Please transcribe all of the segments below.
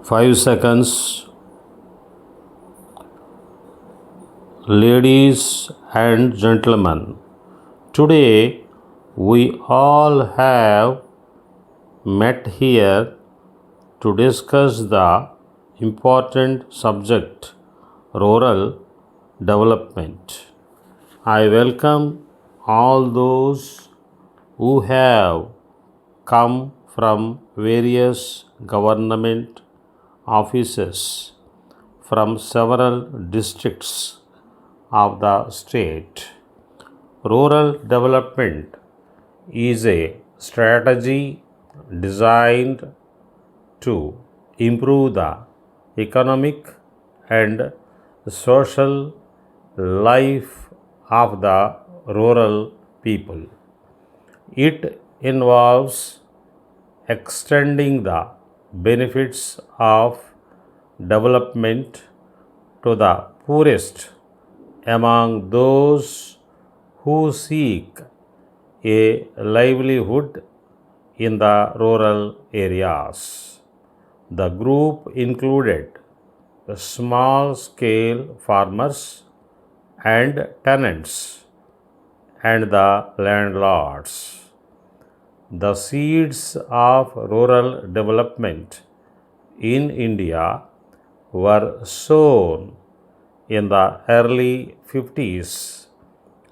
5 seconds. Ladies and gentlemen, today we all have met here to discuss the important subject rural development. I welcome all those who have come from various government offices from several districts of the state. Rural development is a strategy designed to improve the economic and social life of the rural people. It involves extending the benefits of development to the poorest among those who seek a livelihood in the rural areas. The group included small scale farmers and tenants and the landlords. The seeds of rural development in India were sown in the early 50s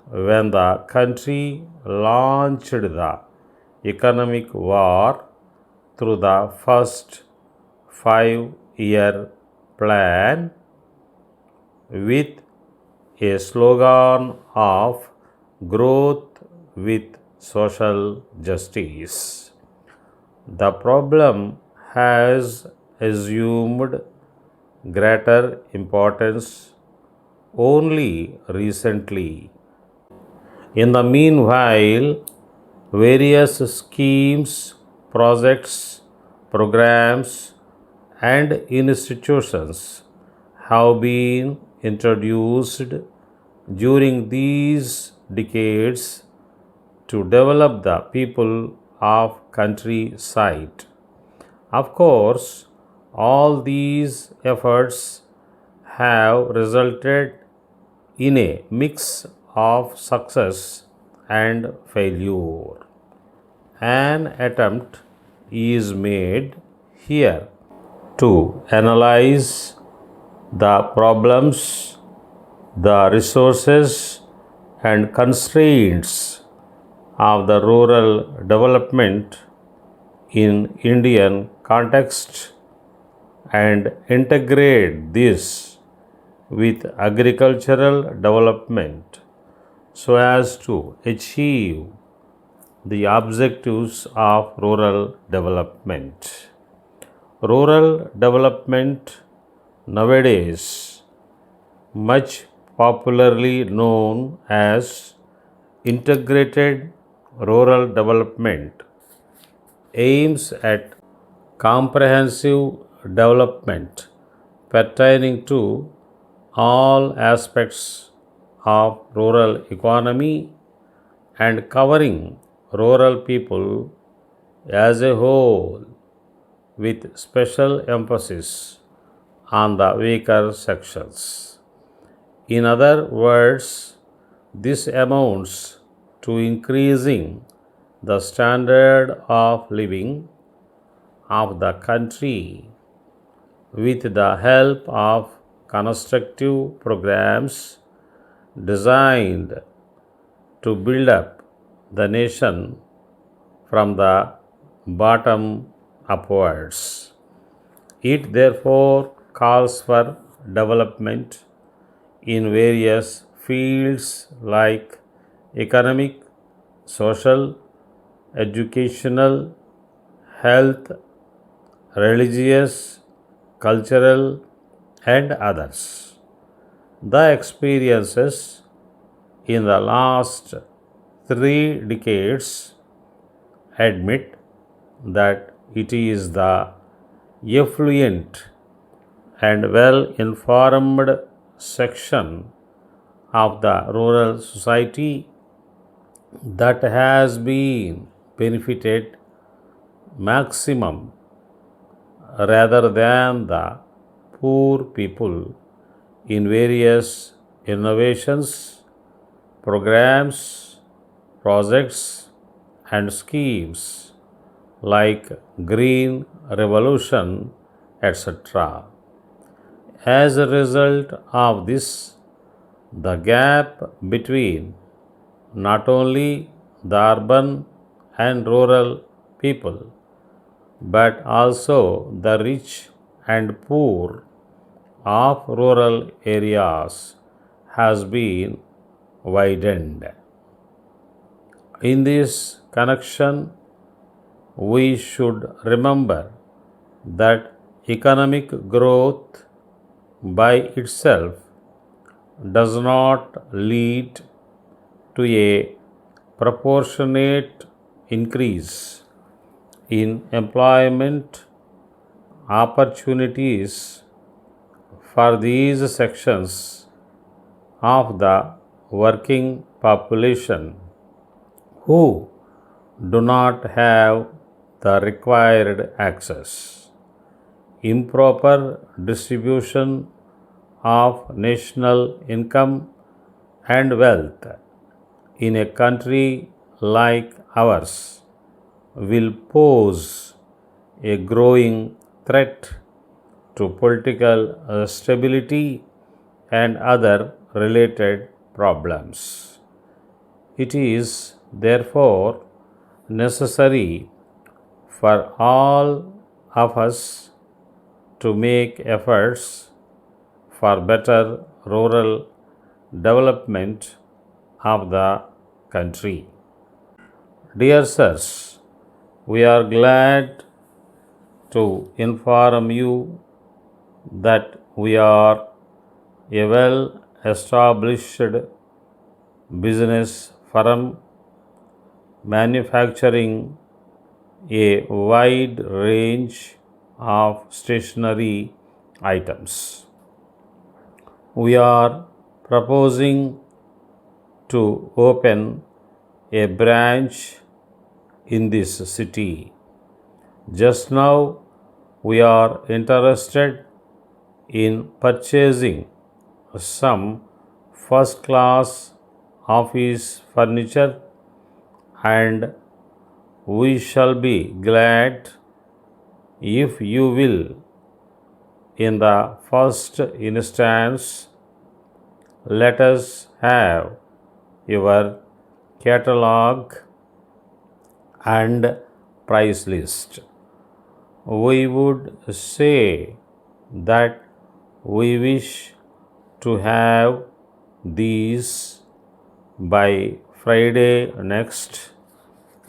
when the country launched the economic war through the first 5-year plan with a slogan of growth with social justice. The problem has assumed greater importance only recently. In the meanwhile, various schemes, projects, programs, and institutions have been introduced during these decades to develop the people of countryside. Of course, all these efforts have resulted in a mix of success and failure. An attempt is made here to analyze the problems, the resources, and constraints of the rural development in Indian context and integrate this with agricultural development so as to achieve the objectives of rural development. Rural development nowadays, much popularly known as integrated rural development, aims at comprehensive development pertaining to all aspects of rural economy and covering rural people as a whole with special emphasis on the weaker sections. In other words, this amounts to increasing the standard of living of the country with the help of constructive programs designed to build up the nation from the bottom upwards. It therefore calls for development in various fields like economic, social, educational, health, religious, cultural, and others. The experiences in the last 3 decades admit that it is the affluent and well informed section of the rural society that has been benefited maximum rather than the poor people in various innovations, programs, projects, and schemes like Green Revolution, etc. As a result of this, the gap between not only the urban and rural people but also the rich and poor of rural areas has been widened. In this connection, we should remember that economic growth by itself does not lead to a proportionate increase in employment opportunities for these sections of the working population who do not have the required access. Improper distribution of national income and wealth in a country like ours will pose a growing threat to political stability and other related problems. It is therefore necessary for all of us to make efforts for better rural development of the country. Dear sirs, we are glad to inform you that we are a well established business firm manufacturing a wide range of stationery items. We are proposing to open a branch in this city. Just now, we are interested in purchasing some first class office furniture, and we shall be glad if you will, in the first instance, let us have your catalog and price list. We would say that we wish to have these by Friday next,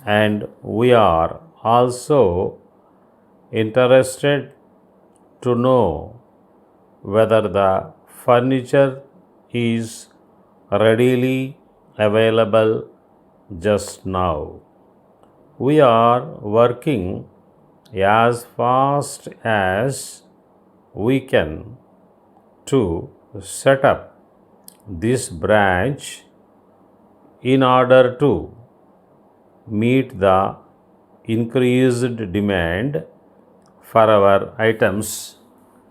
and we are also interested to know whether the furniture is readily available just now. We are working as fast as we can to set up this branch in order to meet the increased demand for our items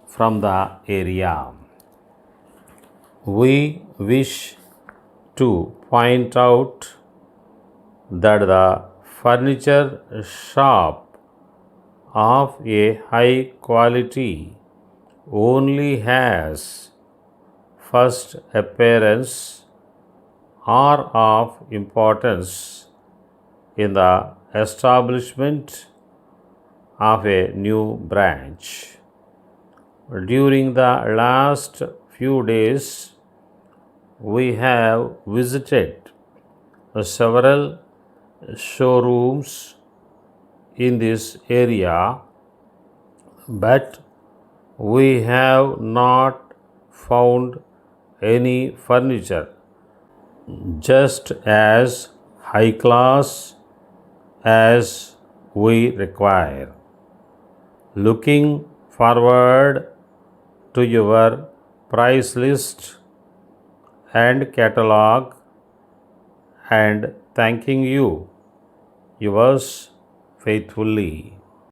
from the area. We wish to point out that the furniture shop of a high quality only has first appearance or of importance in the establishment of a new branch. During the last few days, we have visited several showrooms in this area, but we have not found any furniture just as high class as we require. Looking forward to your price list and catalog and thanking you, yours faithfully.